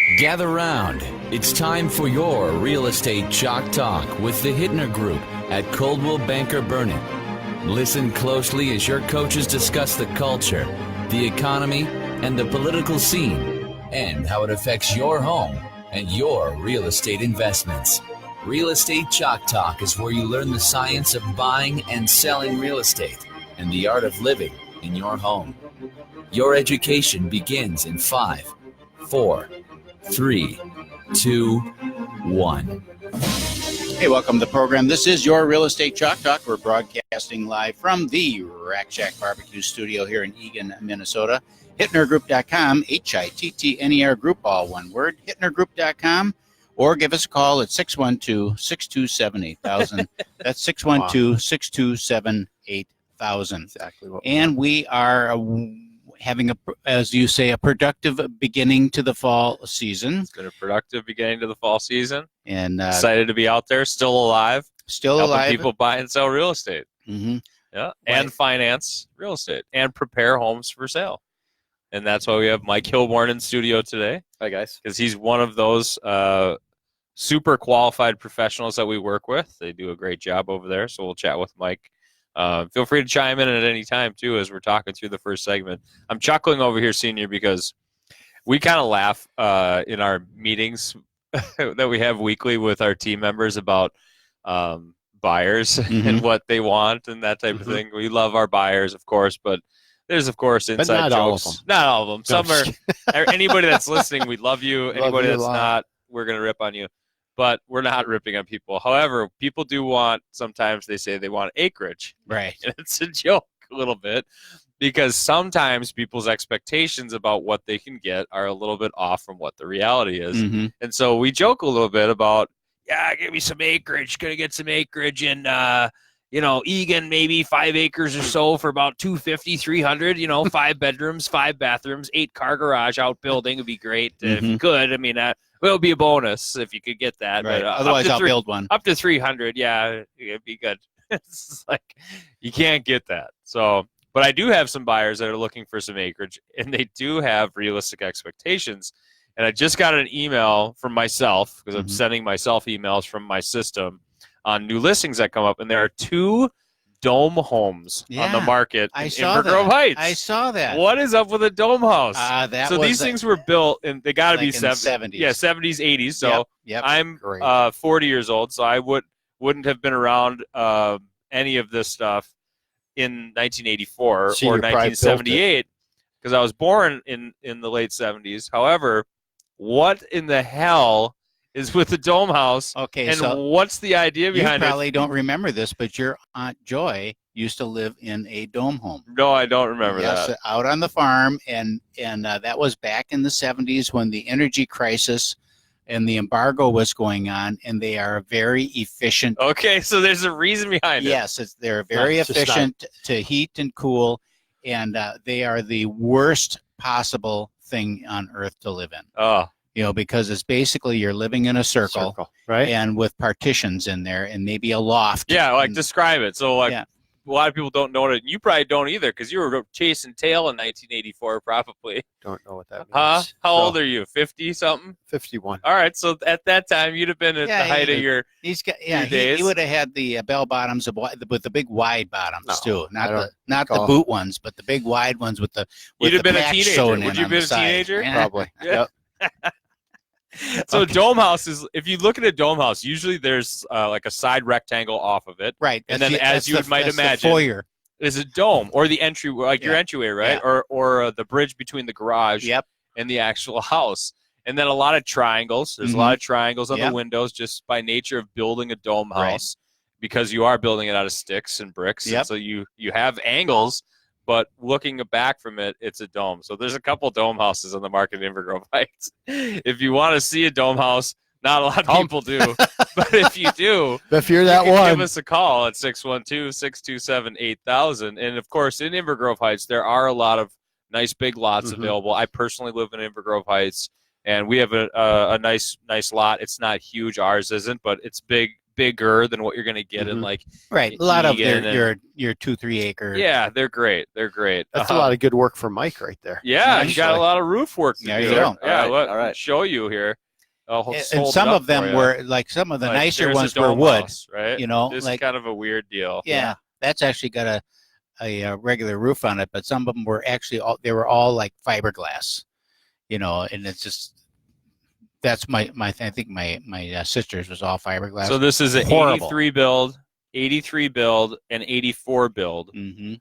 Gather round. It's time for your Real Estate Chalk Talk with the Hittner Group at Coldwell Banker Burnett. Listen closely as your coaches discuss the culture, the economy, and the political scene, and how it affects your home and your real estate investments. Real Estate Chalk Talk is where you learn the science of buying and selling real estate and the art of living in your home. Your education begins in 5, 4, 3, 2, 1. Hey, welcome to the program. This is your Real Estate Chalk Talk. We're broadcasting live from the Rack Shack Barbecue Studio here in Eagan, Minnesota. HittnerGroup.com, Hittner Group, all one word, HittnerGroup.com, or give us a call at 612-627-8000. That's 612-627-8000. Exactly. And we are having, as you say, a productive beginning to the fall season. It's been a productive beginning to the fall season. And excited to be out there, still alive. Helping people buy and sell real estate. Mm-hmm. Yeah, and finance real estate and prepare homes for sale. And that's why we have Mike Hilborn in studio today. Hi, guys. Because he's one of those super qualified professionals that we work with. They do a great job over there. So we'll chat with Mike. Feel free to chime in at any time, too, as we're talking through the first segment. I'm chuckling over here, Senior, because we kind of laugh in our meetings that we have weekly with our team members about buyers and what they want and that type of thing. We love our buyers, of course, but there's, of course, inside jokes. Not all of them. Some are. Anybody that's listening, we love you. Anybody that's not, we're going to rip on you. But we're not ripping on people. However, people do want, sometimes they say they want acreage. Right. And it's a joke a little bit because sometimes people's expectations about what they can get are a little bit off from what the reality is. Mm-hmm. And so we joke a little bit about, give me some acreage. Going to get some acreage in, Eagan, maybe 5 acres or so for about $250, $300, 5 bedrooms, 5 bathrooms, 8-car garage outbuilding would be great if you could. I mean, it would be a bonus if you could get that. Right. But, otherwise, I'll build one. Up to 300, yeah, it'd be good. It's like you can't get that. So, but I do have some buyers that are looking for some acreage, and they do have realistic expectations. And I just got an email from myself because I'm sending myself emails from my system on new listings that come up, and there are 2 dome homes on the market in Inver Grove Heights. I saw that. What is up with a dome house? These things were built, and they got to be 70s. Yeah, 70s, 80s. So I'm 40 years old, so I wouldn't have been around any of this stuff in 1984 or 1978 because I was born in the late 70s. However, what in the hell is with the dome house? Okay, and so what's the idea behind it? You probably don't remember this, but your Aunt Joy used to live in a dome home. No, I don't remember that. Yes, out on the farm, and that was back in the 70s when the energy crisis and the embargo was going on, and they are very efficient. Okay, so there's a reason behind it. Yes, they're very efficient to heat and cool, and they are the worst possible thing on earth to live in. Oh. Because it's basically you're living in a circle, right? And with partitions in there and maybe a loft. Yeah, describe it. So, a lot of people don't know it. You probably don't either because you were chasing tail in 1984 probably. Don't know what that means. Huh? How old are you? 50-something? 51. All right, so at that time, you'd have been at the height of your days. He would have had the bell bottoms with the big wide bottoms too. Not the boot ones, but the big wide ones with the You'd have been a patch teenager. sewn Would in you have been a teenager? Probably. Yeah. So dome houses, if you look at a dome house, usually there's like a side rectangle off of it. Right. And then as you might imagine, the foyer is a dome or the entry, your entryway, right? Yeah. Or the bridge between the garage and the actual house. And then a lot of triangles. There's a lot of triangles on the windows just by nature of building a dome house because you are building it out of sticks and bricks. And so you have angles. But looking back from it, it's a dome. So there's a couple dome houses on the market in Inver Grove Heights. If you want to see a dome house, not a lot of people do. But if you do, if you're that one, give us a call at 612-627-8000. And, of course, in Inver Grove Heights, there are a lot of nice big lots available. I personally live in Inver Grove Heights, and we have a nice lot. It's not huge. Ours isn't, but it's big bigger than what you're going to get in like right. A lot of Egan and- your 2-3 acre. Yeah, they're great. They're great. That's a lot of good work for Mike right there. Yeah, you got a lot of roof work to There do. you go. Yeah, All right, all right. show you here. I'll And hold some it up of them for you. were like some of the Like, nicer there's a ones were dome wood. house, right? You know, This like is kind of a weird deal. yeah, that's actually got a regular roof on it, but some of them were actually they were all like fiberglass. You know, and it's just that's I think my sister's was all fiberglass. So this is an Horrible. 83 build, and 84 build. Mm-hmm.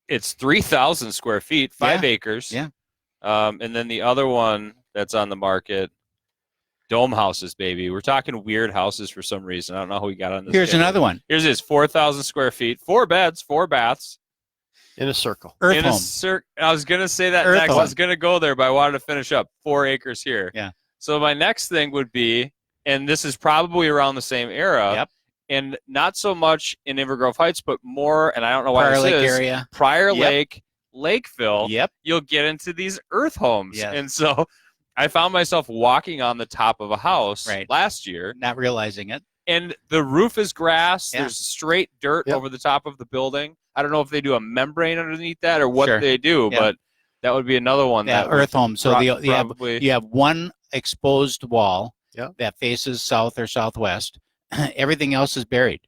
It's 3,000 square feet, 5 acres. Yeah. And then the other one that's on the market, dome houses, baby. We're talking weird houses for some reason. I don't know how we got on this. Here's another one. Here's this 4,000 square feet, 4 beds, 4 baths. In a circle. Earth in home. I was going to say that Earth next. home. I was going to go there, but I wanted to finish up. 4 acres here. Yeah. So my next thing would be, and this is probably around the same era, Yep. and not so much in Inver Grove Heights, but more, and I don't know why Prior this Lake is, area. Prior Yep. Lake, Lakeville, Yep. you'll get into these earth homes. Yes. And so I found myself walking on the top of a house Right. last year, Not realizing it. and the roof is grass. Yeah. There's straight dirt Yep. over the top of the building. I don't know if they do a membrane underneath that or what Sure. they do, Yeah. but that would be another one. Yeah, that would earth home. So probably you have one exposed wall Yeah. that faces south or southwest. Everything else is buried.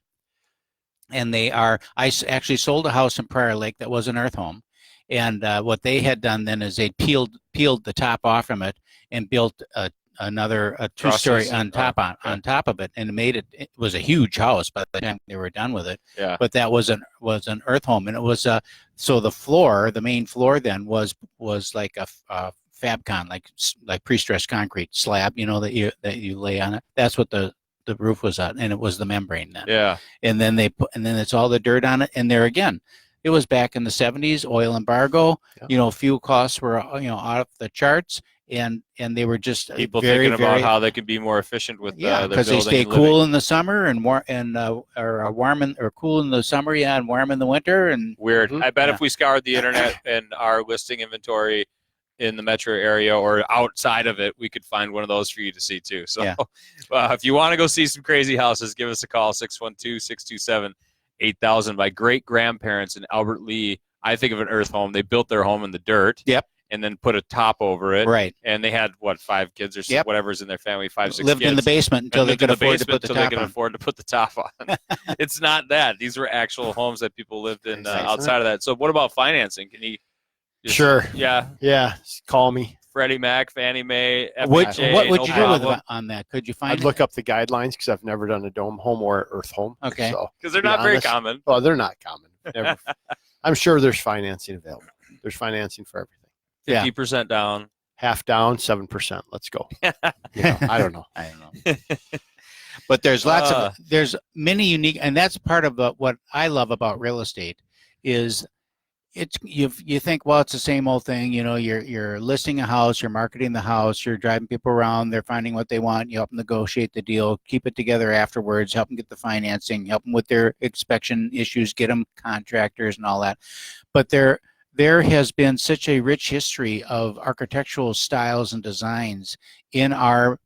And actually sold a house in Prior Lake that was an earth home. And what they had done then is they peeled the top off from it and built another 2-story Trusses. on top of it, and it was a huge house by the time they were done with it. Yeah. But that was an earth home, and it was so the main floor then was like a Fabcon, like pre-stressed concrete slab, you know, that you lay on it. That's what the roof was on, and it was the membrane then. Yeah. And then it's all the dirt on it, and there again, it was back in the 70s, oil embargo. Yeah. You know, fuel costs were off the charts, and they were just People very, thinking about very, how they could be more efficient with their because they building stay and living. cool in the summer and warm or cool in the summer, and warm in the winter, and Weird. Mhm. I bet Yeah. if we scoured the internet and our listing inventory in the metro area or outside of it, we could find one of those for you to see too. So Yeah. if you want to go see some crazy houses, give us a call, 612-627-8000. My great-grandparents in Albert Lee, I think of an earth home. They built their home in the dirt. Yep. And then put a top over it. right. And they had, 5 kids or Yep. whatever's in their family, 5, 6 Lived kids. in the basement until And they lived in could the afford to basement put the until they top could on. afford to put the top on. It's not that. These were actual homes that people lived in Exactly. outside of that. So what about financing? Can you just- Sure. Yeah. Yeah. Call me. Freddie Mac, Fannie Mae, What FHA, would no you do problem. on that? Could you find I'd look up the guidelines because I've never done a dome home or an earth home. Okay. So, Because they're to be not very honest, common. Well, they're not common. Never. I'm sure there's financing available. There's financing for everything. Yeah. 50% down. Half down, 7%. Let's go. I don't know. I don't know. But there's there's many unique, and that's part of what I love about real estate is you think, well, it's the same old thing. You know, you're listing a house, you're marketing the house, you're driving people around, they're finding what they want, you help them negotiate the deal, keep it together afterwards, help them get the financing, help them with their inspection issues, get them contractors and all that. But there has been such a rich history of architectural styles and designs in our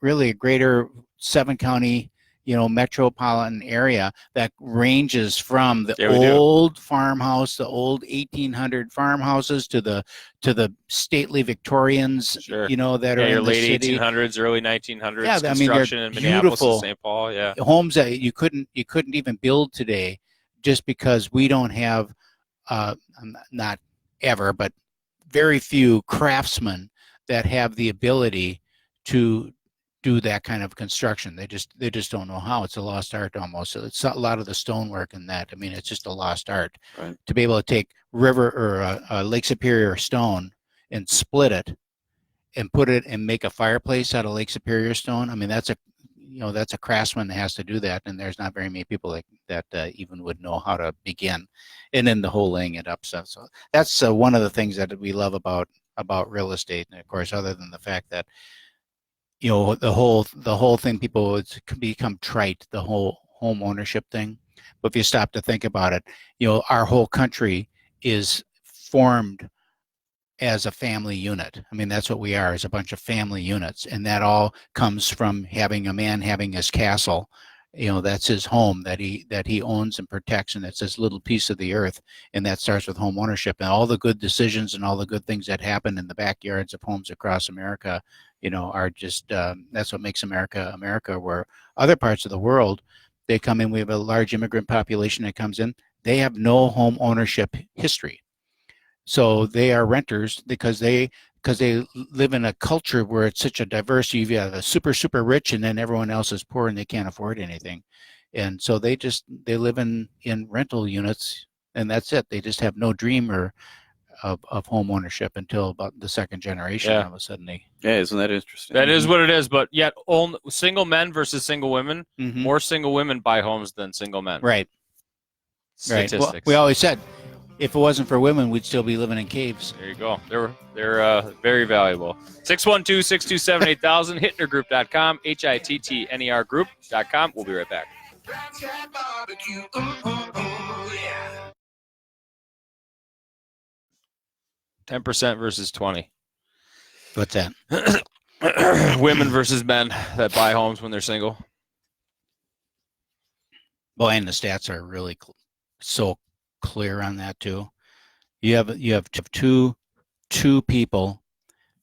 really greater 7-county, metropolitan area that ranges from the old farmhouse, the old 1800 farmhouses to the stately Victorians, Sure. That are your in the late city. 1800s, early 1900s Yeah, I mean, they're construction in Minneapolis beautiful and St. Paul. Yeah. Homes that you couldn't even build today just because we don't have not ever, but very few craftsmen that have the ability to do that kind of construction. They just don't know how. It's a lost art almost. So it's a lot of the stonework and that. I mean, it's just a lost art. Right. To be able to take river or Lake Superior stone and split it and put it and make a fireplace out of Lake Superior stone. I mean, that's a craftsman that has to do that, and there's not very many people that even would know how to begin. And then the whole laying it up stuff. So that's one of the things that we love about real estate. And of course, other than the fact that the whole thing, people become trite, the whole home ownership thing. But if you stop to think about it, our whole country is formed as a family unit. I mean, that's what we are, as a bunch of family units. And that all comes from having a man having his castle. That's his home that he owns and protects, and it's his little piece of the earth. And that starts with home ownership, and all the good decisions and all the good things that happen in the backyards of homes across America, are just, that's what makes America, America, where other parts of the world, they come in, we have a large immigrant population that comes in, they have no home ownership history. So they are renters because they live in a culture where it's such a diverse, you have a super, super rich, and then everyone else is poor and they can't afford anything. And so they live in rental units, and that's it. They just have no dream of home ownership until about the second generation. All of a sudden isn't that interesting? That is what it is, but yet single men versus single women, more single women buy homes than single men. Right. Statistics. Well, we always said, if it wasn't for women, we'd still be living in caves. There you go. They're very valuable. 612-627-8000, hittnergroup.com, HITTNER group.com. We'll be right back. 10% versus 20. What's that? Women versus men that buy homes when they're single. Well, and the stats are really so clear on that too. You have two people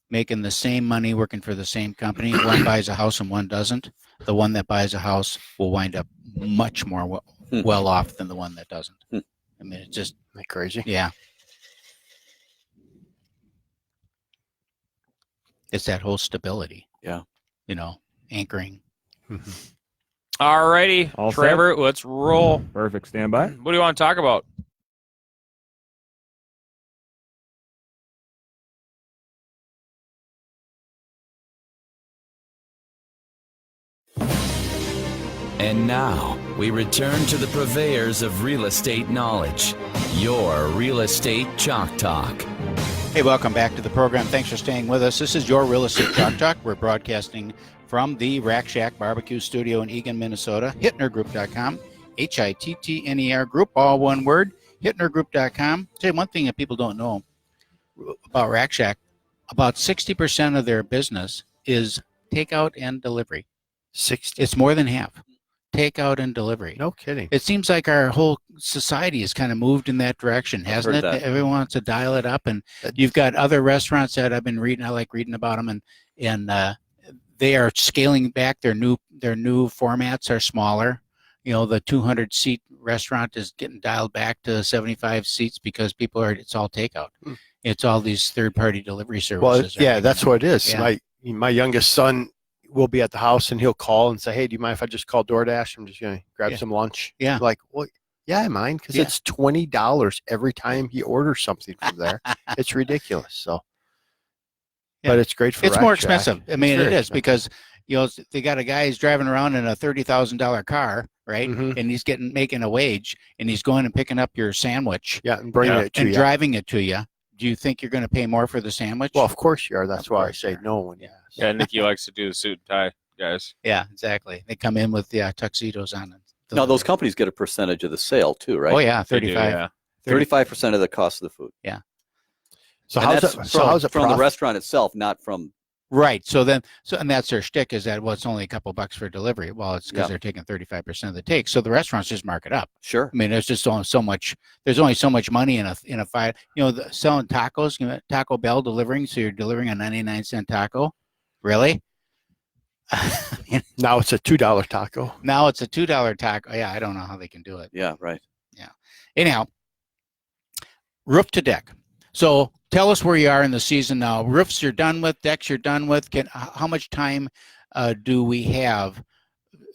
making the same money working for the same company. One buys a house and one doesn't. The one that buys a house will wind up much more well off than the one that doesn't. I mean, it's just crazy. Yeah. It's that whole stability. Yeah. Anchoring. All righty, Trevor, let's roll. Perfect. Stand by. What do you want to talk about? And now we return to the purveyors of real estate knowledge, your Real Estate Chalk Talk. Hey, welcome back to the program. Thanks for staying with us. This is your Real Estate Chalk Talk. We're broadcasting from the Rack Shack Barbecue Studio in Eagan, Minnesota. HittnerGroup.com, HITTNER Group, all one word. HittnerGroup.com. Say one thing that people don't know about Rack Shack: about 60% of their business is takeout and delivery. 60. It's more than half. Takeout and delivery. No kidding. It seems like our whole society has kind of moved in that direction, hasn't it? That. Everyone wants to dial it up, and you've got other restaurants that I've been reading. I like reading about them, and they are scaling back. Their new formats are smaller. The 200-seat restaurant is getting dialed back to 75 seats because it's all takeout. It's all these third-party delivery services. Well, yeah, that's what it is. Yeah. My youngest son will be at the house and he'll call and say, "Hey, do you mind if I just call DoorDash? I'm just going to grab some lunch." Yeah. I'm like, well, yeah, I mind, because it's $20 every time he orders something from there. It's ridiculous. So, but it's great for. It's Rack more Shack. expensive. I mean, it is expensive. because they got a guy who's driving around in a $30,000 car, right? And he's making a wage, and he's going and picking up your sandwich. Yeah, and bringing it to and you. driving it to you. Do you think you're going to pay more for the sandwich? Well, of course you are. That's why I say no when you ask. Yeah, Nikki likes to do the suit and tie, guys. Yeah, exactly. They come in with tuxedos on. Now, those companies get a percentage of the sale too, right? Oh yeah, They do, 35. yeah. 35% of the cost of the food. Yeah. So And how's that's it? So how's it from the restaurant itself, not from. Right. And that's their shtick, is that it's only a couple bucks for delivery. Well, it's because they're taking 35% of the take. So the restaurants just mark it up. Sure. I mean, there's just only so much. There's only so much money in a five. Selling tacos. Taco Bell delivering. So you're delivering a 99-cent taco. Really? Now it's a $2 taco. Now it's a $2 taco. Yeah, I don't know how they can do it. Yeah. Right. Yeah. Anyhow, roof to deck. So tell us where you are in the season now. Roofs you're done with, decks you're done with. How much time do we have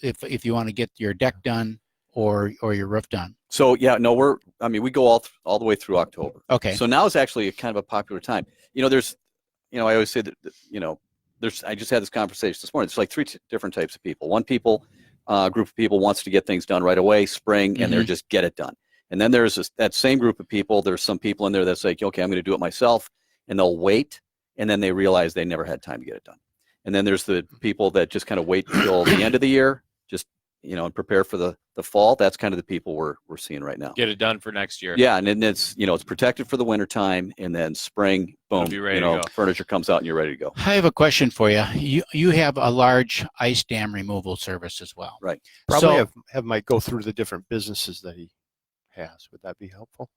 if you want to get your deck done or your roof done? So we go all the way through October. Okay. So now is actually a kind of a popular time. I always say that I just had this conversation this morning. There's like three different types of people. One group of people wants to get things done right away, spring, and they're just get it done. And then there's that same group of people. There's some people in there that's like, okay, I'm going to do it myself, and they'll wait, and then they realize they never had time to get it done. And then there's the people that just kind of wait until the end of the year, just and prepare for the fall. That's kind of the people we're seeing right now. Get it done for next year. Yeah, and then it's it's protected for the winter time, and then spring, boom, It'll be ready to go. furniture comes out and you're ready to go. I have a question for you. You have a large ice dam removal service as well. Right. Probably So- have Mike go through the different businesses that he has. Would that be helpful?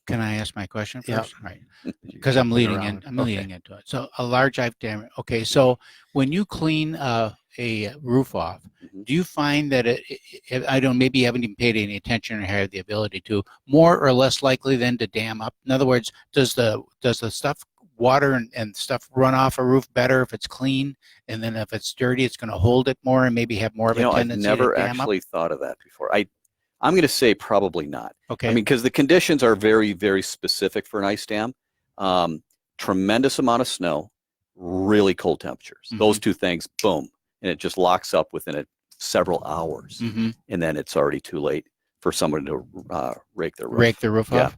Can I ask my question Yeah. first? Right. Because I'm leading in. I'm leading into it. So a large ice dam. Okay. So when you clean a roof off, Mhm. do you find that I don't, maybe you haven't even paid any attention or have the ability to, more or less likely than to dam up? In other words, does the stuff, water and stuff run off a roof better if it's clean, and then if it's dirty, it's going to hold it more and maybe have more of a I've tendency never to dam actually thought of that before. I'm going to say probably not. up? Okay. I mean, because the conditions are very, very specific for an ice dam. Tremendous amount of snow, really cold temperatures. Mhm. Those two things, boom, and it just locks up within several hours, Mm-hmm. and then it's already too late for someone to rake their roof. Rake the roof Yeah. off.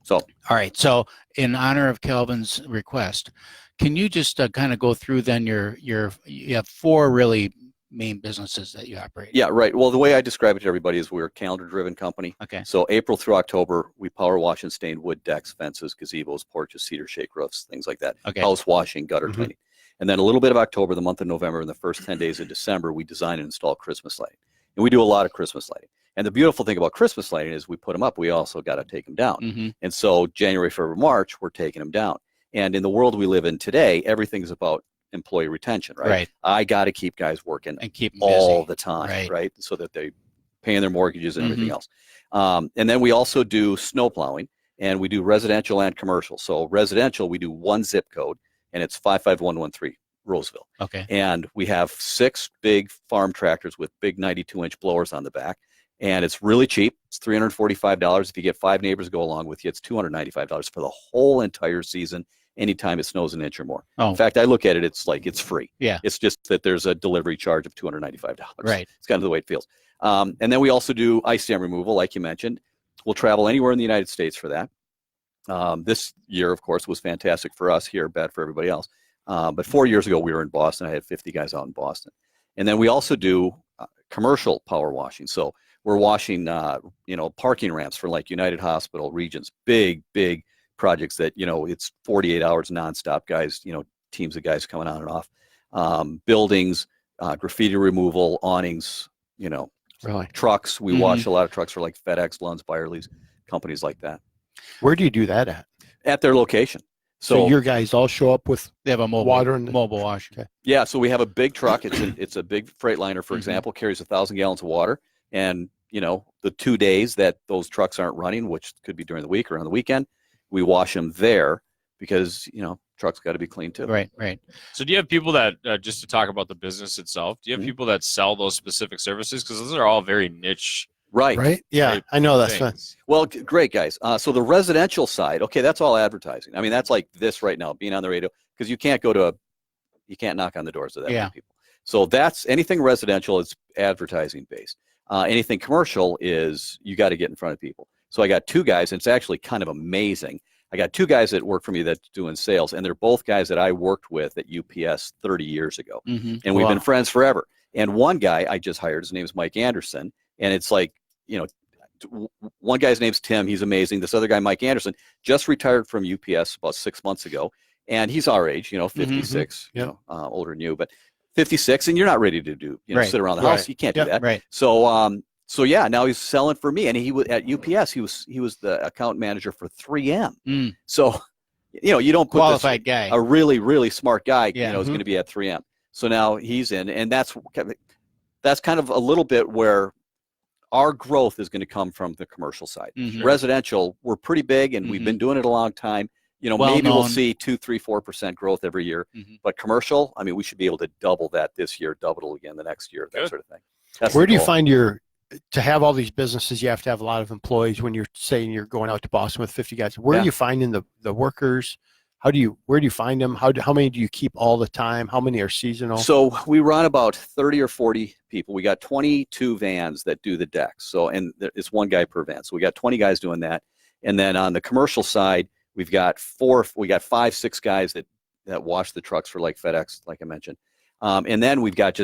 So All right. So, in honor of Kelvin's request, can you just kind of go through then you have 4 really main businesses that you operate? yeah, right. Well, the way I describe it to everybody is we're a calendar-driven company. Okay. So April through October, we power wash and stain wood decks, fences, gazebos, porches, cedar shake roofs, things like that. Okay. House washing, gutter Mhm. cleaning. And then a little bit of October, the month of November, and the first 10 days of December, we design and install Christmas lighting. And we do a lot of Christmas lighting. And the beautiful thing about Christmas lighting is we put them up, we also got to take them down. Mm-hmm. And so January, February, March, we're taking them down. And in the world we live in today, everything's about employee retention, right? Right. I got to keep guys working And keep them all busy. the time, Right. right? So that they're paying their mortgages and everything Mhm. else. And then we also do snow plowing, and we do residential and commercial. So residential, we do one zip code, and it's 55113 Roseville. Okay. And we have 6 big farm tractors with big 92-inch blowers on the back. And it's really cheap. It's $345. If you get 5 neighbors to go along with you, it's $295 for the whole entire season, anytime it snows an inch or more. Oh. In fact, I look at it, it's like it's free. Yeah. It's just that there's a delivery charge of $295. Right. It's kind of the way it feels. And then we also do ice dam removal, like you mentioned. We'll travel anywhere in the United States for that. This year, of course, was fantastic for us here, bad for everybody else. But 4 years ago, we were in Boston. I had 50 guys out in Boston. And then we also do commercial power washing. So we're washing, parking ramps for like United Hospital, Regions, big projects that, it's 48 hours nonstop, guys, teams of guys coming on and off. Buildings, graffiti removal, awnings, Really? trucks. We Mhm. wash a lot of trucks for like FedEx, Lunds, Byerly's, companies like that Where do you do that at? at their location. So your guys all show up with They have a mobile water and mobile wash. Okay. Yeah, so we have a big truck. It's a big Freightliner, for Mhm. example, carries 1,000 gallons of water. And the 2 days that those trucks aren't running, which could be during the week or on the weekend, we wash them there because trucks got to be clean too. Right. Right. So do you have people that, just to talk about the business itself, do you have Mhm. people that sell those specific services? Because those are all very niche Right. Yeah, Right. I know that's not. things. Well, great guys. So the residential side, okay, that's all advertising. I mean, that's like this right now, being on the radio, because you can't knock on the doors of that Yeah. many people. So that's anything residential is advertising based. Anything commercial is you got to get in front of people. So I got 2 guys, and it's actually kind of amazing. I got 2 guys that work for me that's doing sales, and they're both guys that I worked with at UPS 30 years ago. Mm-hmm. And we've been Wow. friends forever. And one guy I just hired, his name is Mike Anderson, and it's like, one guy's name's Tim. He's amazing. This other guy, Mike Anderson, just retired from UPS about 6 months ago, and he's our age, 56, Yep. older than you, but 56, and you're not ready to do, Right. sit around the Right. house. You can't Yep. do that. Right. So yeah, now he's selling for me, and he was at UPS. He was the account manager for 3M. Mm. So, you don't put Qualified guy. a really, really smart guy, Yeah. is going to be at 3M. So now he's in, and that's kind of a little bit where our growth is going to come from the commercial side. Mhm. Residential, we're pretty big, and we've been doing it a long time. Well Maybe we'll known. see 2, 3, 4% growth every year. Mhm. But commercial, I mean, we should be able to double that this year, double it again the next year, that Good. sort of thing. That's Where the do you goal. find to have all these businesses? You have to have a lot of employees. When you're saying you're going out to Boston with 50 guys, where Yeah. are you finding the workers? Where do you find them? How many do you keep all the time? How many are seasonal? So we run about 30 or 40 people. We got 22 vans that do the decks. So, and it's one guy per van. So we got 20 guys doing that. And then on the commercial side, we got 5, 6 guys that wash the trucks for like FedEx, like I mentioned. And then we got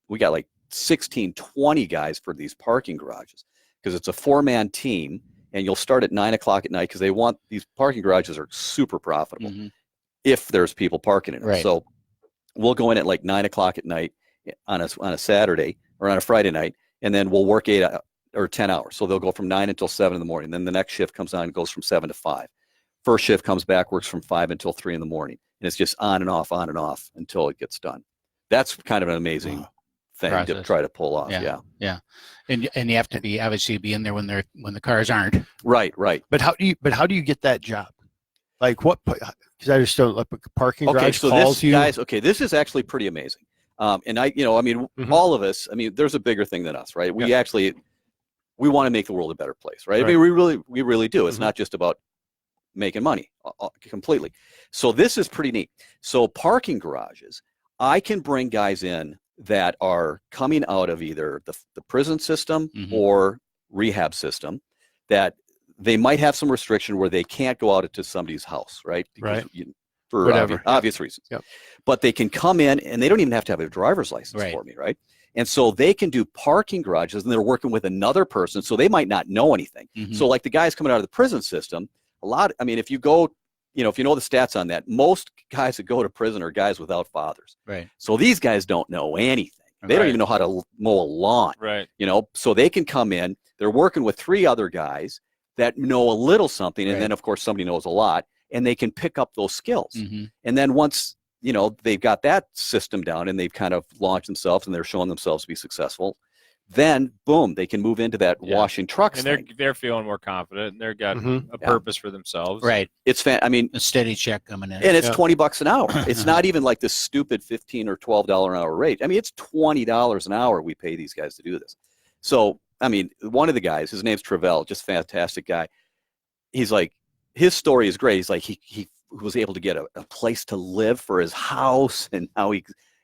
like 16, 20 guys for these parking garages because it's a 4-man team, and you'll start at 9 o'clock at night because they want these parking garages are super profitable if there's people parking in them. Right. So we'll go in at like 9 o'clock at night on a Saturday or on a Friday night, and then we'll work 8 or 10 hours. So they'll go from 9 until 7 in the morning. Then the next shift comes on and goes from 7 to 5. First shift comes back, works from 5 until 3 in the morning. And it's just on and off until it gets done. That's kind of an amazing thing to try to pull off. Yeah. And you have to obviously be in there when the cars aren't. Right. But how do you get that job? Like what? Because I just don't like parking garage calls you. Guys, this is actually pretty amazing. And all of us, there's a bigger thing than us, right? We we want to make the world a better place, right? I mean, we really do. It's not just about making money completely. So this is pretty neat. So parking garages, I can bring guys in that are coming out of either the prison system or rehab system that they might have some restriction where they can't go out into somebody's house, right? Because for obvious reasons. Yep. But they can come in and they don't even have to have a driver's license for me, right? And so they can do parking garages and they're working with another person, so they might not know anything. So like the guys coming out of the prison system, if you go, if you know the stats on that, most guys that go to prison are guys without fathers. Right. So these guys don't know anything. They don't even know how to mow a lawn. Right. So they can come in, they're working with 3 other guys that know a little something, and then of course somebody knows a lot, and they can pick up those skills. And then once they've got that system down and they've kind of launched themselves and they're showing themselves to be successful, then boom, they can move into that washing trucks. And they're feeling more confident and they've got a purpose for themselves. Right. It's a steady check coming in. And it's $20 an hour. It's not even like this stupid $15 or $12 an hour rate. It's $20 an hour we pay these guys to do this. So, one of the guys, his name's Travell, just fantastic guy. He's like, his story is great. He's like, he was able to get a place to live for his house, and how he's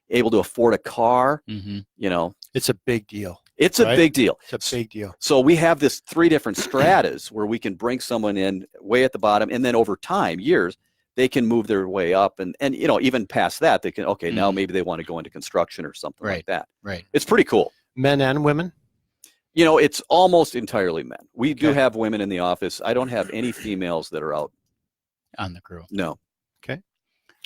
able to afford a car. It's a big deal. It's a big deal. It's a big deal. So we have this 3 different stratas where we can bring someone in way at the bottom, and then over time, years, they can move their way up, and even past that, they can, now maybe they want to go into construction or something like that. Right. It's pretty cool. Men and women? It's almost entirely men. We do have women in the office. I don't have any females that are out on the crew. No. Okay.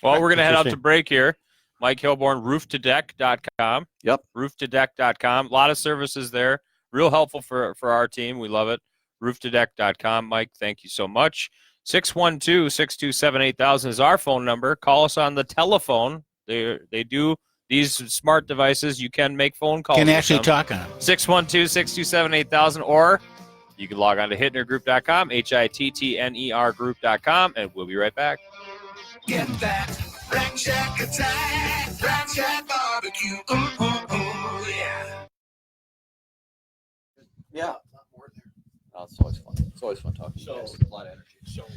Well, we're going to head out to break here. Mike Hilborn, rooftodeck.com. Yep. Rooftodeck.com. A lot of services there. Real helpful for our team. We love it. Rooftodeck.com. Mike, thank you so much. 612-627-8000 is our phone number. Call us on the telephone. They do these smart devices. You can make phone calls. Can actually talk on them. 612-627-8000, or you can log on to hittnergroup.com, HITTNER group.com, and we'll be right back. Get that Rack Shack attack, Rack Shack barbecue. Ooh, ooh, ooh, yeah. Yeah. It's always fun. It's always fun talking to you guys. A lot of energy. So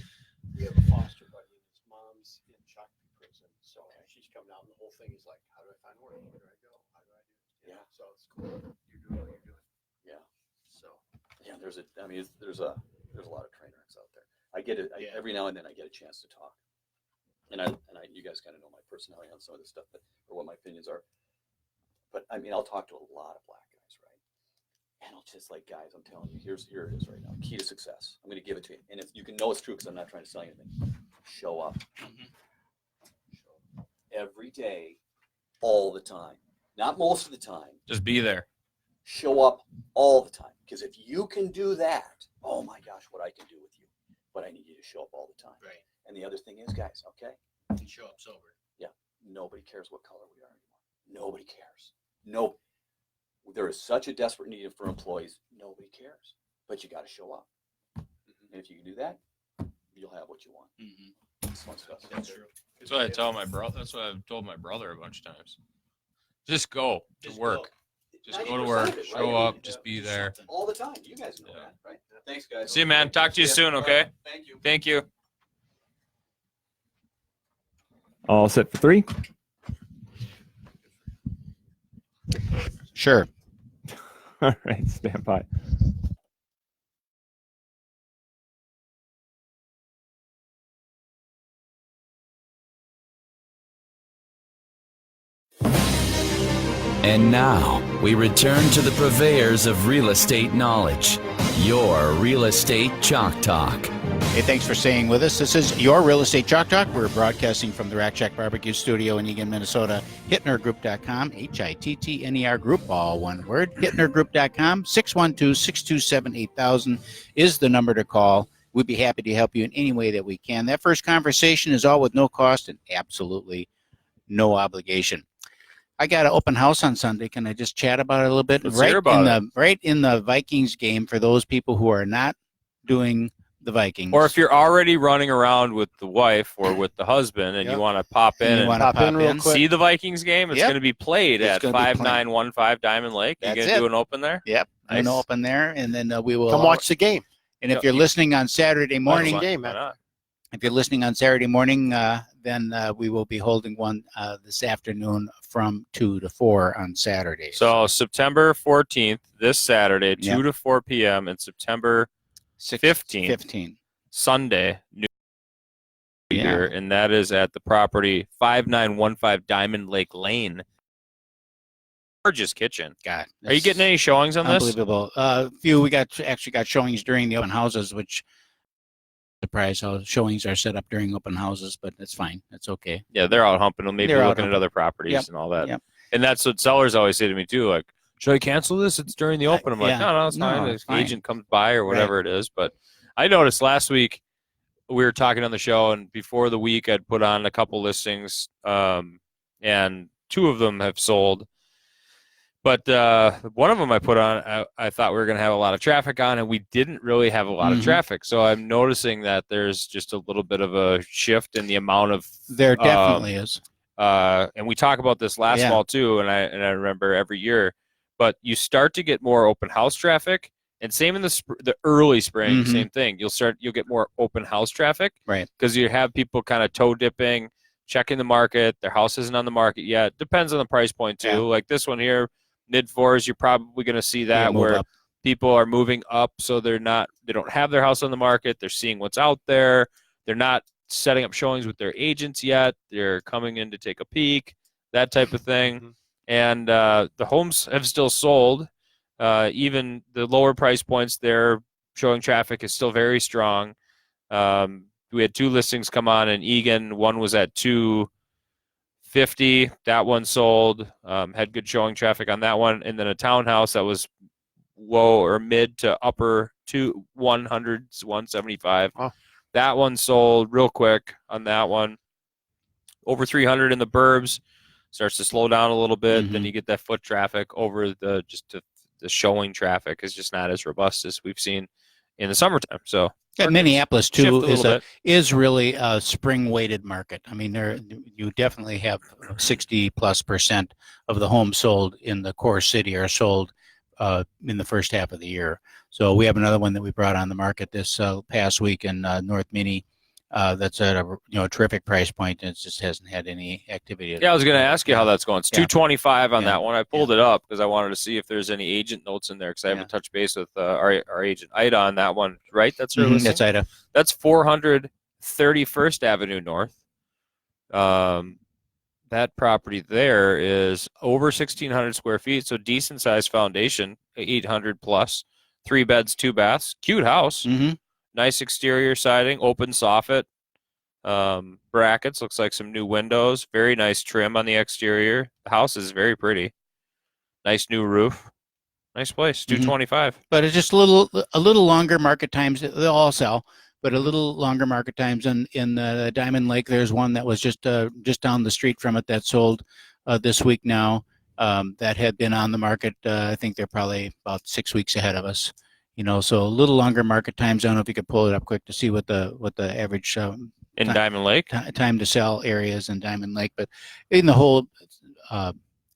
we have a foster buddy. His mom's in Shakopee prison. So she's coming out, and the whole thing is like, how do I find work? Where do I go? How do I do it? Yeah. So it's cool. You're doing what you're doing. Yeah. So there's a lot of trainers out there. I get it every now and then. I get a chance to talk, and you guys kind of know my personality on some of this stuff, or what my opinions are. But I'll talk to a lot of black guys, right? And I'll just like, guys, I'm telling you, here it is right now. Key to success. I'm going to give it to you, and if you can know it's true, because I'm not trying to sell you anything. Show up. Show up every day, all the time. Not most of the time. Just be there. Show up all the time. Because if you can do that, oh my gosh, what I can do with you. But I need you to show up all the time. Right. And the other thing is, guys, okay? And show up sober. Yeah. Nobody cares what color we are anymore. Nobody cares. No. There is such a desperate need for employees. Nobody cares. But you got to show up. And if you can do that, you'll have what you want. It's fun stuff. That's true. That's what I tell my brother. That's what I've told my brother a bunch of times. Just go to work. Just go to work. Show up. Just be there. All the time. You guys know that, right? Thanks, guys. See you, man. Talk to you soon, okay? Thank you. Thank you. All set for 3. Sure. All right, stand by. And now, we return to the purveyors of real estate knowledge. Your Real Estate Chalk Talk. Hey, thanks for staying with us. This is your Real Estate Chalk Talk. We're broadcasting from the Rack Shack Barbecue Studio in Eagan, Minnesota. HittnerGroup.com, HITTNER Group, all one word. HittnerGroup.com, 612-627-8000 is the number to call. We'd be happy to help you in any way that we can. That first conversation is all with no cost and absolutely no obligation. I got an open house on Sunday. Can I just chat about it a little bit? Let's hear about it. Right in the Vikings game for those people who are not doing the Vikings. Or if you're already running around with the wife or with the husband and you want to pop in and pop in real quick. see the Vikings game, it's going to be played It's at gonna be played. 5915 Diamond Lake. You're That's going to it. do an open there? Yep. Nice. An open there, and then we will Come watch the game. And if you're listening on Saturday morning, Why game, man. not? if you're listening on Saturday morning, then we will be holding one this afternoon from 2 to 4 on Saturday. So September 14th, this Saturday, 2 Yep. to 4 p.m., and September 15th, 15. Sunday, New Yeah. Year, and that is at the property 5915 Diamond Lake Lane. Gorgeous kitchen. God, Are you getting any showings on this? unbelievable? Few we actually got showings during the open houses, which surprise how showings are set up during open houses, but it's fine. It's okay. Yeah, they're out humping them, maybe They're out looking at humping. other properties Yep. and all that. Yep. And that's what sellers always say to me too, like, should I cancel this? It's during the open. I'm like, yeah. no, it's No, fine. it's The fine. agent comes by or whatever it is. But I noticed last week we were talking on the show, and before the week I'd put on a couple listings, and 2 of them have sold. But one of them I put on, I thought we were going to have a lot of traffic on, and we didn't really have a lot of traffic. So I'm noticing that there's just a little bit of a shift in the amount of There definitely is. and we talk about this last Yeah. fall too, and I remember every year. But you start to get more open house traffic, and same in the early spring, Mhm. same thing. You'll get more open house traffic, Right. Because you have people kind of toe dipping, checking the market. Their house isn't on the market yet. Depends on the price point too. Yeah. Like this one here, mid 4s, you're probably going to see that move where up. people are moving up, so they don't have their house on the market. They're seeing what's out there. They're not setting up showings with their agents yet. They're coming in to take a peek, that type of thing. Mhm. And the homes have still sold. Even the lower price points, their showing traffic is still very strong. We had 2 listings come on in Eagan. One was at 250. That one sold. Had good showing traffic on that one. And then a townhouse that was low or mid to upper 100s, 175. Wow. That one sold real quick on that one. Over 300 in the burbs. Starts to slow down a little bit. Then you get that foot traffic over the showing traffic is just not as robust as we've seen in the summertime. So Yeah, Minneapolis shift a too little bit. is really a spring weighted market. I mean, you definitely have 60+% of the homes sold in the core city are sold in the first half of the year. So we have another one that we brought on the market this past week in North Minnie. That's at a terrific price point, and it just hasn't had any activity. Yeah, I was going to ask you how that's going. It's Yeah. 225 on Yeah. that one. I pulled it up because I wanted to see if there's any agent notes in there because I haven't touched base with our agent Ida on that one. Right? That's her listing? That's Ida. That's 400 31st Avenue North. That property there is over 1,600 square feet, so decent sized foundation, 800 plus, 3 beds, 2 baths, cute house, nice exterior siding, open soffit, brackets, looks like some new windows, very nice trim on the exterior. The house is very pretty, nice new roof, nice place, 225. But it's just a little longer market times. They'll all sell, but a little longer market times. In Diamond Lake, there's one that was just down the street from it that sold this week now. That had been on the market. I think they're probably about 6 weeks ahead of us. So a little longer market times. I don't know if you could pull it up quick to see what the average In Diamond Lake? time to sell areas in Diamond Lake, but in the whole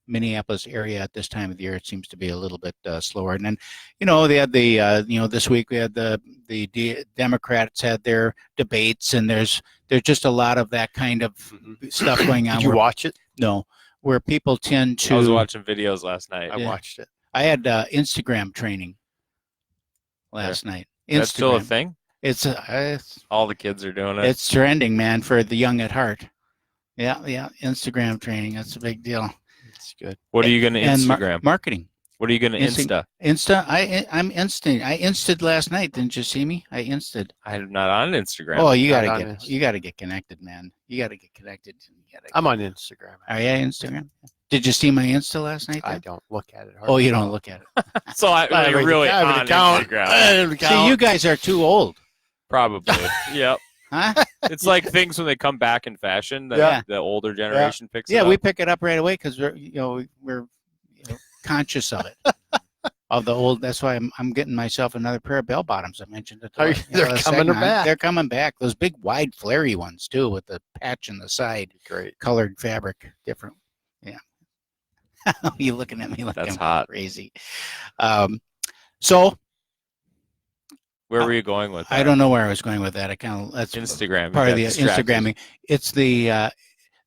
Minneapolis area at this time of the year, it seems to be a little bit slower. And then, they had this week we had the Democrats had their debates, and there's just a lot of that kind of stuff going on. Did you watch it? No, where people tend to. I was watching videos last night. I watched it. I had Instagram training last night. That's still a Instagram. thing? It's All the kids are doing it. it's trending, man, for the young at heart. Yeah, Instagram training. That's a big deal. It's good. What are you going to And Instagram? marketing. What are you going to Insta? Insta. I'm instant. I insted last night. Didn't you see me? I insted. I'm not on Instagram. Oh, you Not gotta on get Insta. you gotta get connected, man. You gotta get connected. I'm on Instagram. Are you Instagram? Did you see my Insta last night? I Then? don't look at it. Oh, you don't look at it. So you're really I have an on account. Instagram. I have an See, account. you guys are too old, Probably. Yep. huh? It's like things when they come back in fashion that Yeah. the older generation picks it Yeah, up. we pick it up right away because we're conscious of it. Of the old. That's why I'm getting myself another pair of bell bottoms. I mentioned it. They're coming back. They're coming back. Those big, wide, flary ones too, with the patch in the side, Great. colored fabric, different. Yeah. You looking at me like That's I'm hot. crazy. So Where were you going with that? I don't know where I was going with that. I kind of that's Instagram. part You of the got distracted. Instagramming.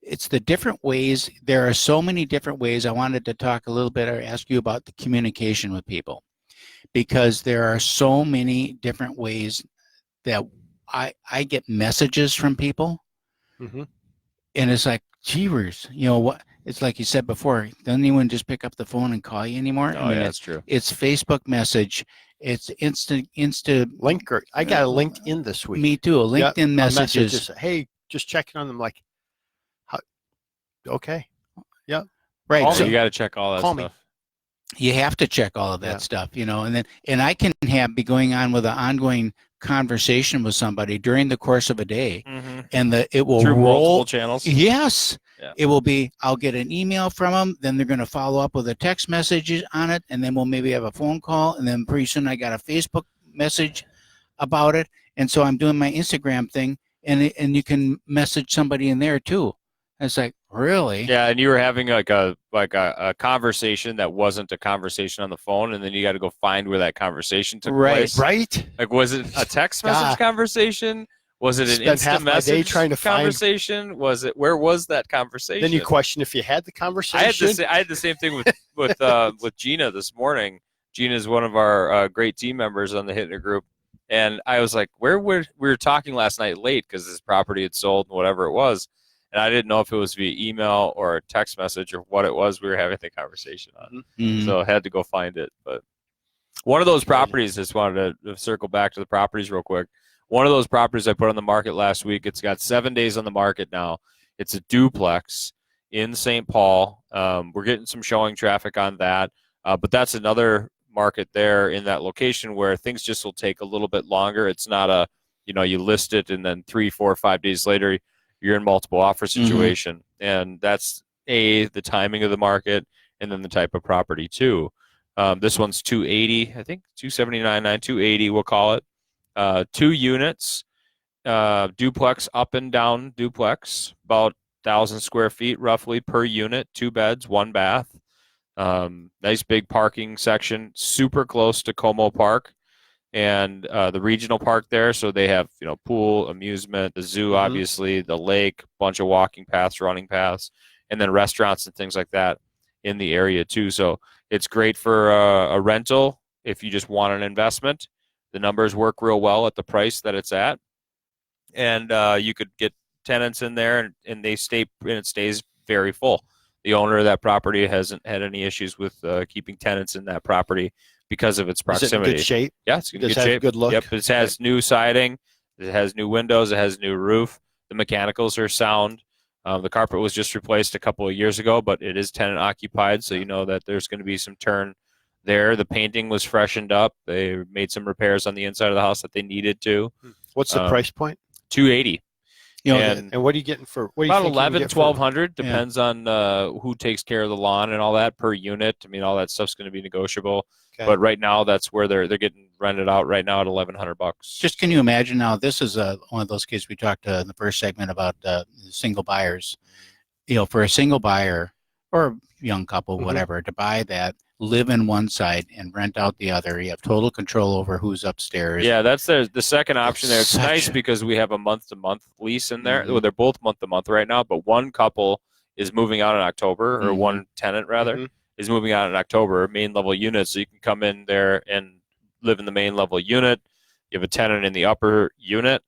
It's the different ways. There are so many different ways. I wanted to talk a little bit or ask you about the communication with people, because there are so many different ways that I get messages from people, Mm-hmm. and it's like, jeepers, what? It's like you said before. Doesn't anyone just pick up the phone and call you anymore? Oh, yeah, that's true. It's Facebook message. It's Insta. Link. I got a LinkedIn this week. Me too. LinkedIn messages. Messages. Hey, just checking on them. Like, okay. Right. Call So You got to check all that Call me. stuff. you have to check all of that Yeah. stuff, and I can be going on with an ongoing conversation with somebody during the course of a day, and it will Through roll. multiple channels. Yes. Yeah. It will be, I'll get an email from them, then they're going to follow up with a text message on it, and then we'll maybe have a phone call, and then pretty soon I got a Facebook message about it. And so I'm doing my Instagram thing, and you can message somebody in there too. And it's like, really? Yeah, and you were having like a conversation that wasn't a conversation on the phone, and then you got to go find where that conversation took Right. place. Right. Like, was it a text message God. conversation? Was it an Spent half instant my day message trying to find- conversation? Was it? Where was that conversation? Then you question if you had the conversation. I had the same thing with Gina this morning. Gina is one of our great team members on the Hittner group, and I was like, we were talking last night late because this property had sold and whatever it was, and I didn't know if it was via email or a text message or what it was we were having the conversation on. Mhm. So I had to go find it. But one of those properties, just wanted to circle back to the properties real quick. One of those properties I put on the market last week, it's got 7 days on the market now. It's a duplex in St. Paul. We're getting some showing traffic on that. But that's another market there in that location where things just will take a little bit longer. It's not a, you list it and then 3, 4, 5 days later, you're in multiple offer situation. And that's the timing of the market and then the type of property too. This one's 280, I think 279.9, 280 we'll call it. 2 units, duplex, up and down duplex, about 1,000 square feet roughly per unit, 2 beds, 1 bath. Nice big parking section, super close to Como Park and the regional park there. So they have, pool, amusement, the zoo, obviously, the lake, bunch of walking paths, running paths, and then restaurants and things like that in the area too. So it's great for a rental if you just want an investment. The numbers work real well at the price that it's at, and you could get tenants in there, and it stays very full. The owner of that property hasn't had any issues with keeping tenants in that property because of its Is it proximity. in good shape? Yeah, it's in Does good it have shape. good look? Yep, it has new siding, it has new windows, it has new roof. The mechanicals are sound. The carpet was just replaced a couple of years ago, but it is tenant occupied, so you know that there's going to be some turn there. The painting was freshened up. They made some repairs on the inside of the house that they needed to. What's the price point? $280. And what are you getting for? What do you About think you can get for- $1,100 depends on who takes care of the lawn and all that per unit. I mean, all that stuff's going to be negotiable. Okay. But right now, that's where they're getting rented out right now at $1,100. Just can you imagine now? This is one of those cases we talked in the first segment about single buyers. For a single buyer or a young couple, whatever, to buy that, live in one side and rent out the other. You have total control over who's upstairs. Yeah, that's the second option there. It's such nice a- because we have a month-to-month lease in there. Well, they're both month-to-month right now, but one couple is moving out in October, or one tenant rather is moving out in October, main level unit. So you can come in there and live in the main level unit. You have a tenant in the upper unit.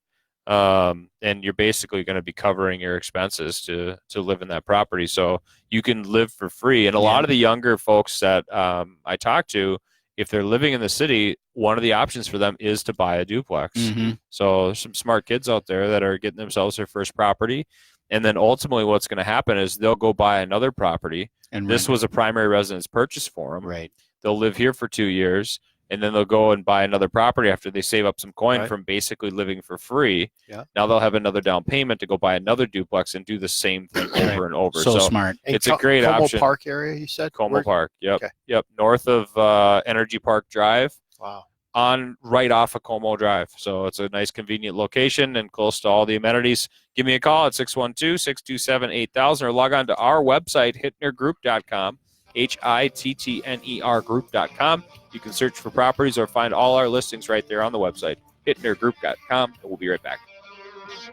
and you're basically going to be covering your expenses to live in that property. So you can live for free. And a lot of the younger folks that I talk to, if they're living in the city, one of the options for them is to buy a duplex. Mm-hmm. So there's some smart kids out there that are getting themselves their first property. And then ultimately what's going to happen is they'll go buy another property. And this was a primary residence purchase for them. Right. They'll live here for 2 years, and then they'll go and buy another property after they save up some coin from basically living for free. Yeah. Now they'll have another down payment to go buy another duplex and do the same thing over and over. So smart. It's a great option. Como Park area, you said? Como Park. Yep. Okay. Yep. North of Energy Park Drive. Wow. Right off of Como Drive. So it's a nice convenient location and close to all the amenities. Give me a call at 612-627-8000 or log on to our website, hittnergroup.com, HITTNER group.com. You can search for properties or find all our listings right there on the website, hittnergroup.com, and we'll be right back.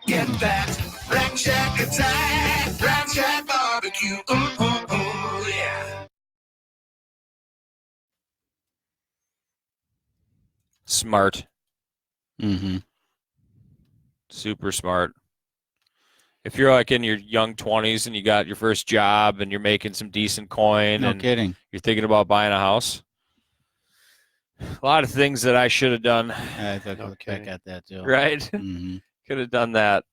Get that Rack Shack attack. Rack Shack barbecue. Ooh, ooh, ooh, yeah. Smart. Mm-hmm. Super smart. If you're like in your young 20s and you got your first job and you're making some decent coin No and kidding. you're thinking about buying a house, a lot of things that I should have done. I thought I kidding. got that too. Right? Mm-hmm. Could have done that.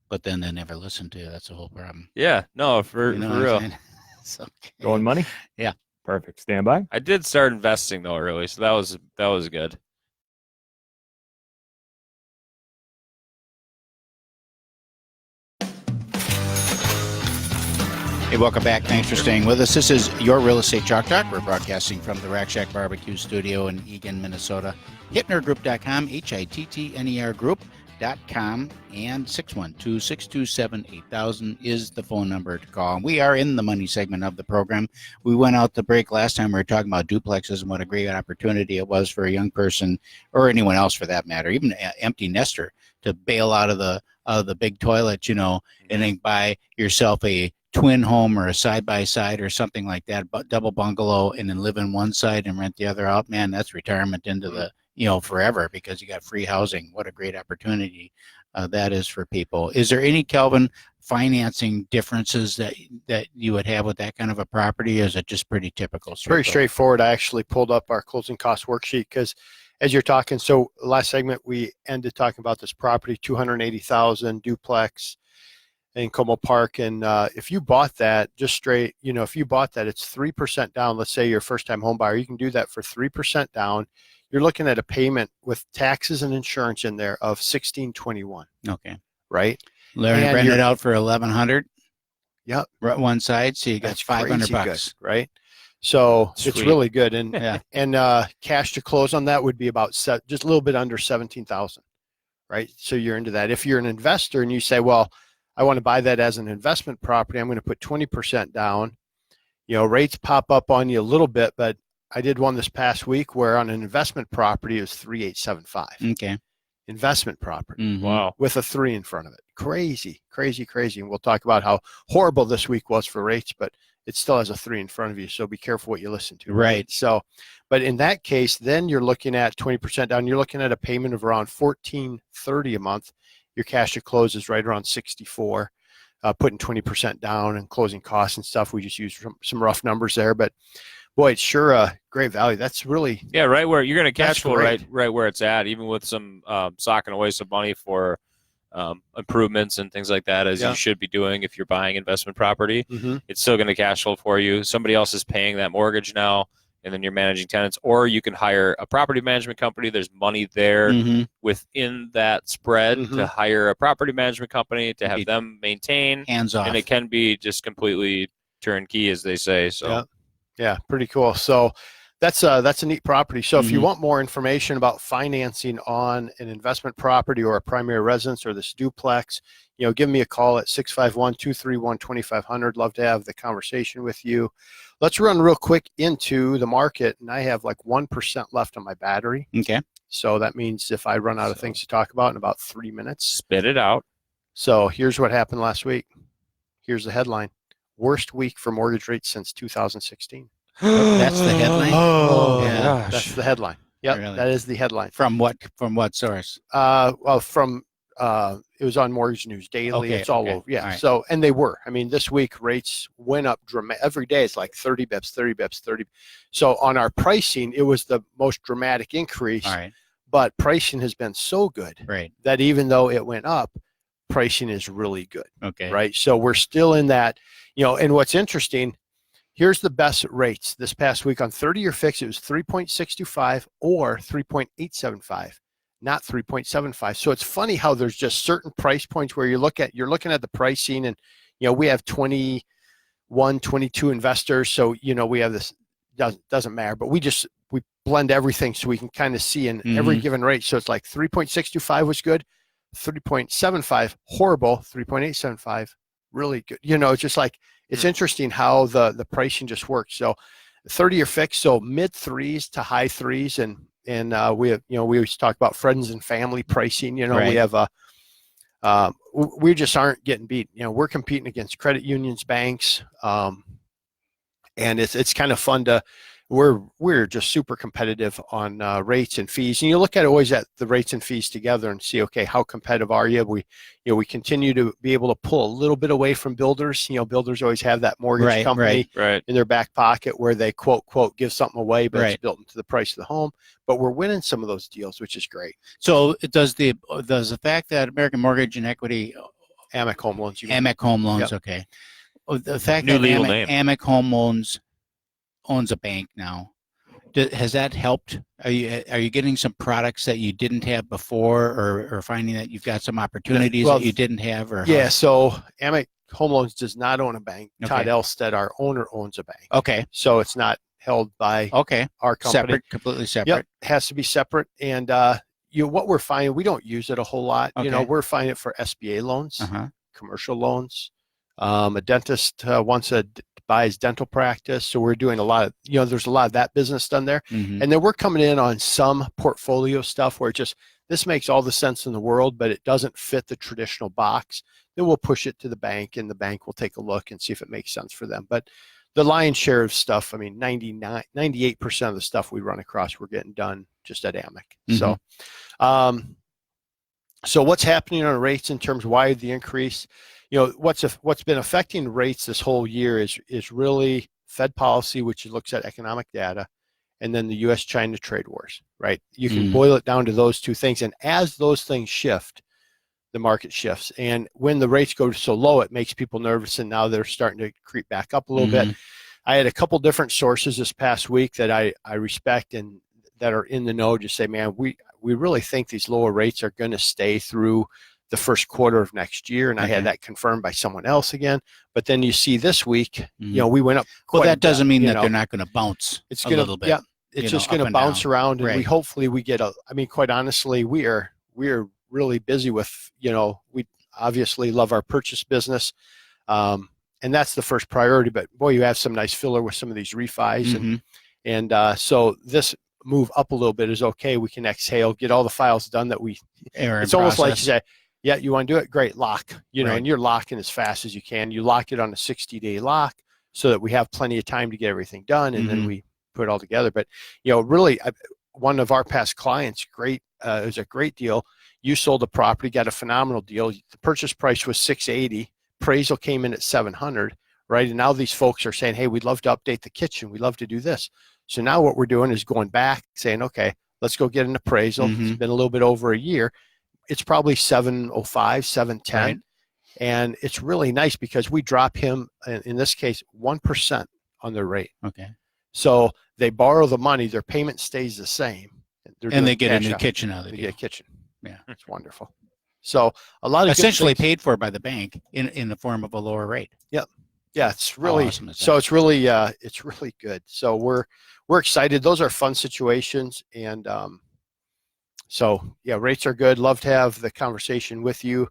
But then they never listen to you. That's the whole problem. Yeah. No, for You know for what I'm real. saying? It's okay. Going money? Yeah. Perfect. Stand by. I did start investing though early, so that was good. Hey, welcome back. Thanks for staying with us. This is your Real Estate Chalk Talk. We're broadcasting from the Rack Shack Barbecue Studio in Eagan, Minnesota. HittnerGroup.com, HITTNER Group.com, and 612-627-8000 is the phone number to call. We are in the money segment of the program. We went out the break last time. We were talking about duplexes and what a great opportunity it was for a young person, or anyone else for that matter, even an empty nester, to bail out of the big toilet, and then buy yourself a twin home or a side-by-side or something like that, but double bungalow, and then live in one side and rent the other out. Man, that's retirement into the, forever, because you got free housing. What a great opportunity that is for people. Is there any, Kelvin, financing differences that you would have with that kind of a property? Or is it just pretty typical? It's very straightforward. I actually pulled up our closing cost worksheet because as you're talking, so last segment we ended talking about this property, 280,000 duplex in Como Park. And if you bought that just straight, if you bought that, it's 3% down. Let's say you're a first-time home buyer, you can do that for 3% down. You're looking at a payment with taxes and insurance in there of $1,621. Okay. Right? Rent it out for $1,100. Yep. One side, so you got That's $500. good, right? So Sweet. it's really good. And Yeah. and cash to close on that would be about just a little bit under 17,000, right? So you're into that. If you're an investor and you say, well, I want to buy that as an investment property, I'm going to put 20% down. Rates pop up on you a little bit, but I did one this past week where on an investment property it was 3,875. Okay. Investment property. Mhm. Wow. With a 3 in front of it. Crazy. And we'll talk about how horrible this week was for rates, but it still has a 3 in front of you. So be careful what you listen to. Right. So, but in that case, then you're looking at 20% down. You're looking at a payment of around $1,430 a month. Your cash to close is right around 64. Putting 20% down and closing costs and stuff. We just used some rough numbers there, but boy, it's sure a great value. That's really right where you're going to cash That's flow great. right where it's at, even with some socking away some money for improvements and things like that, as Yeah. you should be doing if you're buying investment property. mm-hmm. It's still going to cash flow for you. Somebody else is paying that mortgage now, and then you're managing tenants, or you can hire a property management company. There's money there Mhm. within that spread Mhm. to hire a property management company to have Be- them maintain, Hands off. and it can be just completely turnkey, as they say. So Yeah. Yeah, pretty cool. So that's a neat property. So if you Mhm. want more information about financing on an investment property or a primary residence or this duplex, give me a call at 651-231-2500. Love to have the conversation with you. Let's run real quick into the market. And I have like 1% left on my battery. Okay. So that means if I run out of things to talk about in about 3 minutes. spit it out. So here's what happened last week. Here's the headline. Worst week for mortgage rates since 2016. That's the headline? Oh, Yeah. gosh. That's the headline. Yep, Really? that is the headline. From what source? Well, from it was on Mortgage News Daily. Okay, It's all okay. over. Yeah. All right. So, and they were. I mean, this week rates went up dramatic. Every day it's like 30 bips, 30 bips, 30. So on our pricing, it was the most dramatic increase. All right. But pricing has been so good Right. that even though it went up, pricing is really good. Okay. Right. So we're still in that, and what's interesting, here's the best rates this past week on 30-year fix. It was 3.625 or 3.875, not 3.75. So it's funny how there's just certain price points where you're looking at the pricing, and we have 21, 22 investors. So we have this, doesn't matter, but we blend everything so we can kind of see in every given rate. So it's like 3.625 was good, 3.75 horrible, 3.875 really good. It's just like, it's interesting how the pricing just works. So 30-year fix, so mid threes to high threes. And we have, we always talk about friends and family pricing. Right. We have, we just aren't getting beat. We're competing against credit unions, banks. And it's kind of fun to, we're just super competitive on rates and fees. And you look at always at the rates and fees together and see, okay, how competitive are you? We continue to be able to pull a little bit away from builders. Builders always have that mortgage company in their back pocket where they quote give something away, but it's built into the price of the home. But we're winning some of those deals, which is great. So does the fact that American Mortgage and Equity, AMEC Home Loans, AMEC Home Loans, Yep. okay. The fact New that legal name. AMEC Home Loans owns a bank now, has that helped? Are you getting some products that you didn't have before, or finding that you've got some opportunities that you didn't have? Or yeah, so AMEC Home Loans does not own a bank. Okay. Todd Elstead, our owner, owns a bank. Okay. So it's not held by our company. Separate, completely separate. Yep, has to be separate. And what we're finding, we don't use it a whole lot. Okay. We're finding it for SBA loans, Uh-huh. commercial loans. A dentist wants to buy his dental practice, so we're doing a lot of, there's a lot of that business done there. Mhm. And then we're coming in on some portfolio stuff where this makes all the sense in the world, but it doesn't fit the traditional box. Then we'll push it to the bank, and the bank will take a look and see if it makes sense for them. But the lion's share of stuff, 98% of the stuff we run across, we're getting done just at AMEC. Mhm. So what's happening on rates in terms of why the increase? What's been affecting rates this whole year is really Fed policy, which looks at economic data, and then the U.S.-China trade wars, right? You can boil it down to those two things. And as those things shift, the market shifts. And when the rates go so low, it makes people nervous, and now they're starting to creep back up a little bit. I had a couple different sources this past week that I respect and that are in the know just say, man, we really think these lower rates are going to stay through the first quarter of next year. And I had that confirmed by someone else again. But then you see this week, we went up. Well, that doesn't mean that they're not going to bounce a little bit. Yeah, it's just going to bounce around. And hopefully we get quite honestly, we are really busy with, we obviously love our purchase business. And that's the first priority, but boy, you have some nice filler with some of these refis. And so this move up a little bit is okay. We can exhale, get all the files done that it's almost like you say, yeah, you want to do it? Great, lock, and you're locking as fast as you can. You lock it on a 60-day lock so that we have plenty of time to get everything done. And then we put it all together. But, really one of our past clients, it was a great deal. You sold the property, got a phenomenal deal. The purchase price was $680. Appraisal came in at $700, right? And now these folks are saying, hey, we'd love to update the kitchen. We'd love to do this. So now what we're doing is going back saying, okay, let's go get an appraisal. It's been a little bit over a year. It's probably 705, 710. Right. And it's really nice because we drop him, in this case, 1% on their rate. Okay. So they borrow the money, their payment stays the same. And they get a new kitchen out of it. They get a kitchen. Yeah. It's wonderful. So a lot of essentially paid for by the bank in the form of a lower rate. Yep. Yeah, it's really awesome it's really good. So we're excited. Those are fun situations, and so yeah, rates are good. Love to have the conversation with you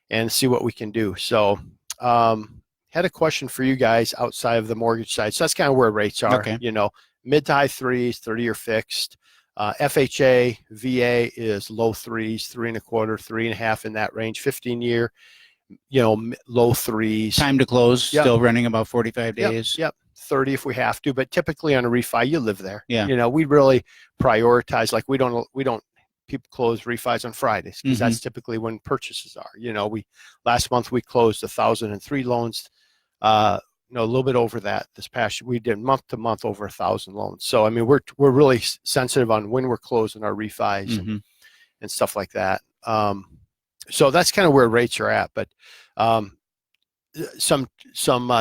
and see what we can do. So had a question for you guys outside of the mortgage side. So that's kind of where rates are. Okay. Mid to high threes, 30-year fixed. FHA, VA is low threes, 3.25, 3.5 in that range. 15-year, low threes. Time to close, still running about 45 days. Yep. 30 if we have to, but typically on a refi, you live there. Yeah. You know, we really prioritize, like we don't people close refis on Fridays because that's typically when purchases are. You know, last month we closed 1,003 loans. A little bit over that this past year. We did month to month over 1,000 loans. So I mean, we're really sensitive on when we're closing our refis and stuff like that. So that's kind of where rates are at. But some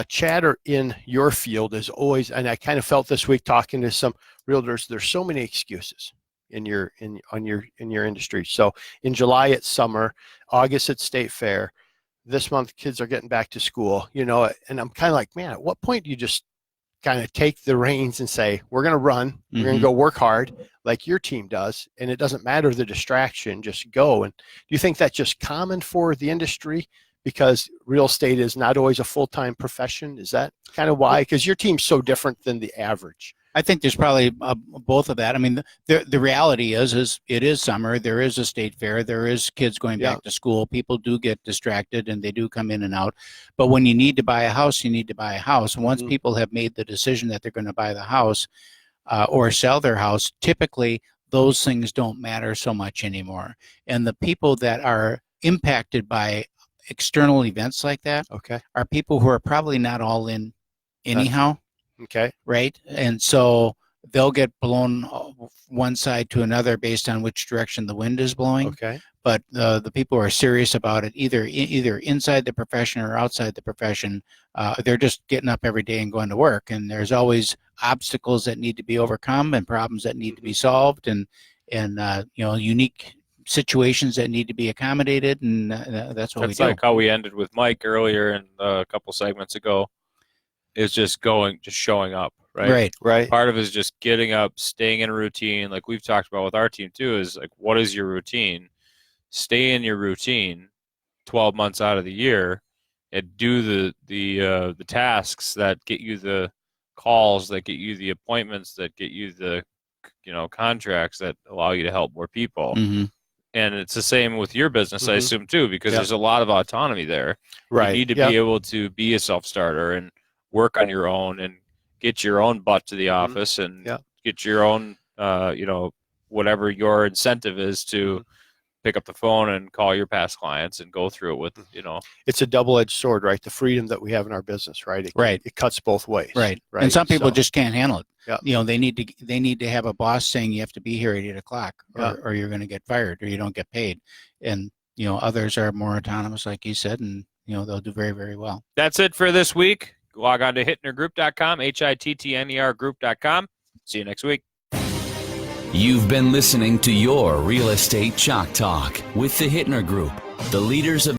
chatter in your field is always, and I kind of felt this week talking to some realtors, there's so many excuses in your industry. So in July it's summer, August it's state fair, this month kids are getting back to school, you know, and I'm kind of like, man, at what point do you just kind of take the reins and say, we're going to run, we're going to go work hard like your team does, and it doesn't matter the distraction, just go. And do you think that's just common for the industry because real estate is not always a full-time profession? Is that kind of why? Because your team's so different than the average. I think there's probably both of that. I mean, the reality is it is summer. There is a state fair. There is kids going back to school. People do get distracted and they do come in and out. But when you need to buy a house, you need to buy a house. And once people have made the decision that they're going to buy the house or sell their house, typically those things don't matter so much anymore. And the people that are impacted by external events like that are people who are probably not all in anyhow. Okay. Right. And so they'll get blown one side to another based on which direction the wind is blowing. Okay. But the people who are serious about it, either inside the profession or outside the profession, they're just getting up every day and going to work. And there's always obstacles that need to be overcome and problems that need to be solved and unique situations that need to be accommodated. And that's what we do. That's like how we ended with Mike earlier in a couple segments ago. Is just showing up, right? Right. Part of it is just getting up, staying in a routine. Like we've talked about with our team too, is like, what is your routine? Stay in your routine 12 months out of the year and do the tasks that get you the calls, that get you the appointments, that get you the, contracts that allow you to help more people. And it's the same with your business, I assume too, because there's a lot of autonomy there. Right. You need to be able to be a self-starter and work on your own and get your own butt to the office and get your own, whatever your incentive is to pick up the phone and call your past clients and go through it with, It's a double-edged sword, right? The freedom that we have in our business, right? It cuts both ways. Right. And some people just can't handle it. They need to have a boss saying you have to be here at 8 o'clock or you're going to get fired or you don't get paid. And, others are more autonomous, like you said, and, they'll do very, very well. That's it for this week. Log on to hittnergroup.com, HITTNER group.com. See you next week. You've been listening to your Real Estate Chalk Talk with the Hittner Group, the leaders of